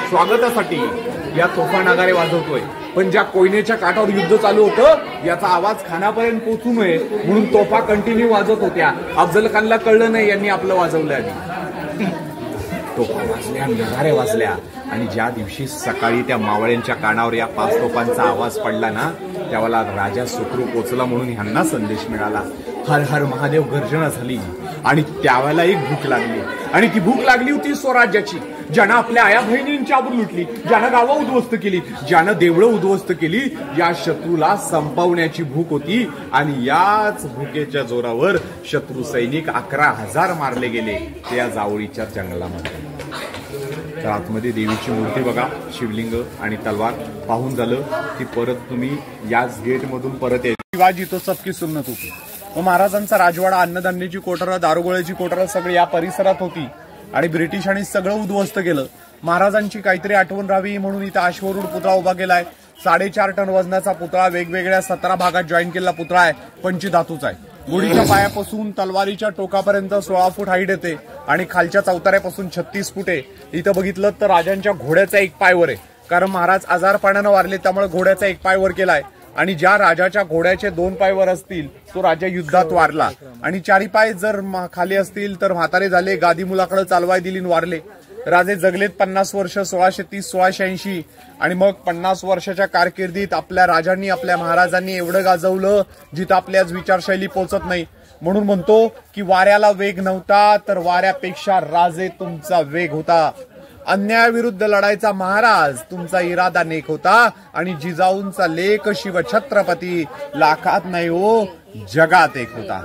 स्वागतासाठी या तोफा नगारे वाजवतोय, पण ज्या कोयनेच्या काठावर युद्ध चालू होतं याचा आवाज खानापर्यंत पोहोचू नये म्हणून तोफा कंटिन्यू वाजत होत्या. अफजल खानला कळलं नाही, यांनी आपलं वाजवलं आधी. तोफा वाजल्या, नगारे वाजल्या आणि ज्या दिवशी सकाळी त्या मावळ्यांच्या कानावर या 5 तोफांचा आवाज पडला ना, त्यावेळेला राजा सुखरूप पोचला म्हणून ह्यांना संदेश मिळाला. हर हर महादेव गर्जना झाली आणि त्यावेळेला एक भूक लागली, आणि ती भूक लागली होती स्वराज्याची. ज्यानं आपल्या आया बहिणींची आबरू लुटली, ज्यानं गावं उद्ध्वस्त केली, ज्यानं देवळं उद्ध्वस्त केली, या शत्रूला संपवण्याची भूक होती. आणि याच भूकेच्या जोरावर शत्रू सैनिक 11,000 मारले गेले त्या जावळीच्या जंगलामध्ये. तर आतमध्ये देवीची मूर्ती बघा, शिवलिंग आणि तलवार पाहून झालं की परत तुम्ही याच गेटमधून परत यायची. शिवाजी तो सबकी सुन्नत होती. महाराजांचा राजवाडा, अन्नधान्याची कोठारं, दारुगोळ्याची कोठारं सगळी या परिसरात होती आणि ब्रिटिशांनी सगळं उद्ध्वस्त केलं. महाराजांची काहीतरी आठवण राहावी म्हणून इथं अश्वरूढ पुतळा उभा केलाय. 4.5 टन वजनाचा पुतळा, वेगवेगळ्या 17 भागात जॉईन केलेला पुतळा आहे. पंचधातूचा आहे. गुढीच्या पायापासून तलवारीच्या टोकापर्यंत 16 फूट हाईट येते आणि खालच्या चौताऱ्यापासून 36 फूट आहे. इथं बघितलं तर राजांच्या घोड्याचा एक पाय वर आहे, कारण महाराज आजारपणानं वारले त्यामुळे घोड्याचा एक पाय वर केलाय. आणि ज्या राजाच्या घोड्याचे 2 पाय वर असतील तो राजा युद्धात वारला, आणि 4 पाय जर खाली असतील तर म्हातारे झाले, गादी मुलाकडे चालवाय दिली वारले. राजे जगलेत 50 वर्ष, 1630-1680. आणि मग 50 वर्षाच्या कारकिर्दीत आपल्या राजांनी, आपल्या महाराजांनी एवढं गाजवलं जिथं आपल्याच विचारशैली पोचत नाही. म्हणून म्हणतो की वाऱ्याला वेग नव्हता तर वाऱ्यापेक्षा राजे तुमचा वेग होता. अन्यायाविरुद्ध लढायचा महाराज तुमचा इरादा नेक होता, आणि जिजाऊंचा लेख शिवछत्रपती लाखात नाही हो जगात एक होता.